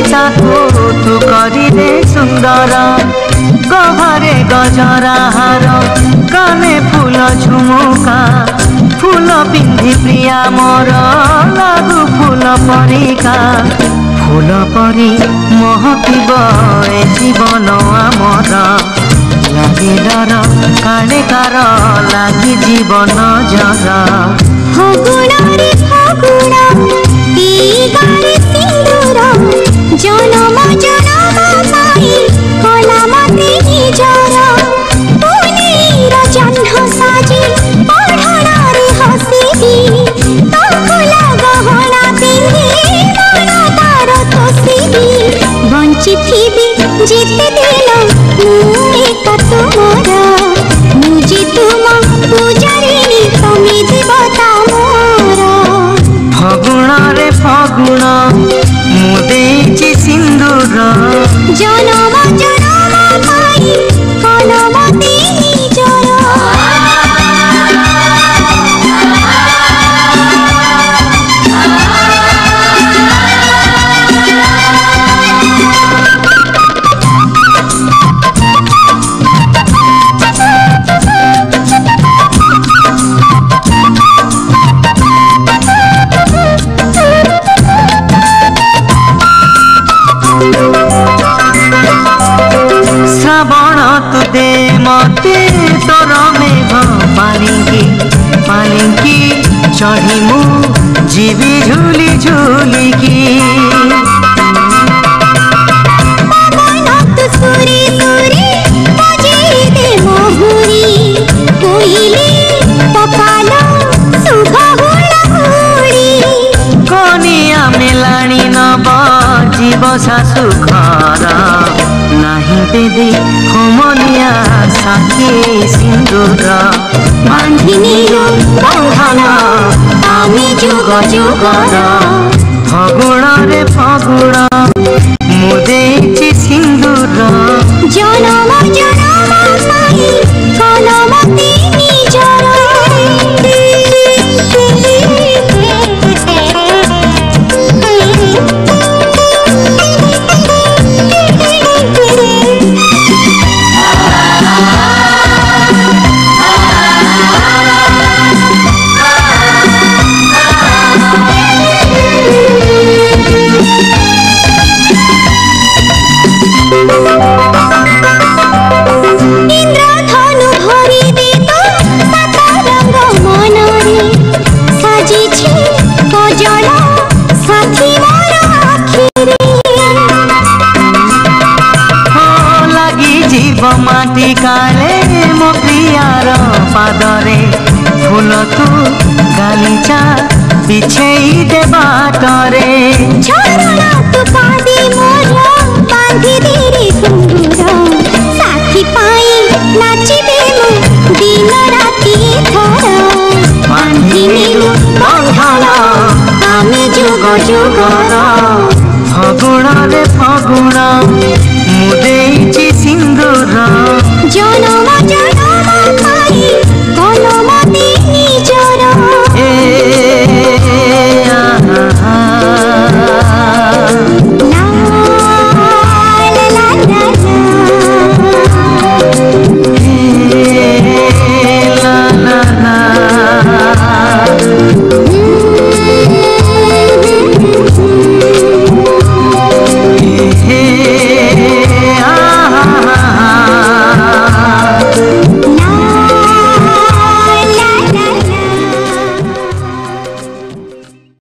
ताको तू करिले सुंदर गहरे गजरा हार काने फूल झुमुका फूल पिंधि प्रिया मोर लागू फूल परिका फूल परी महकिब ए जीवन आमर लागे डर काले कार लागे जीवन जर फगुण रे फगुण ई गारे सिंदूर जनम जनम पाई कला मते निजर पुनीर जह्न साजी पढ़ना रे हसीबी तो खुला गहना पिंधि मन तार तोसीबी बंची थीबी जेते दिल मुए तुमर मुझे तुम पूजारिणी तमे देवता मोर फगुण रे फगुण मु देछि सिंदूर जनम जनम पाई कलमते निजर श्रावण तु दे मते तोर मेघ पालिंकी चढ़ी मु जीवी झूली झूलिकी कनिया मेलाणी नब जीव शाशु घर नाही बेदी होमनिया साथी सिंदूर बांधिनी बंधन आमी जुग जुगर फगुण रे फगुण मु देछि सिंदूर जनम जनम पाई कलमते निजर माटी काले मो प्रियार पादरे फूल तू गालीचा बिछेई दे बाटरे छोड़ना तू पादी मोर बांधी देरी घुंघुर साथी पाई नाचिबे मु दिन राति थर बांधी नीलु बंधन आमे जुग जुगर फगुण रे फगुण मु देछि सिंदूर जनम जनम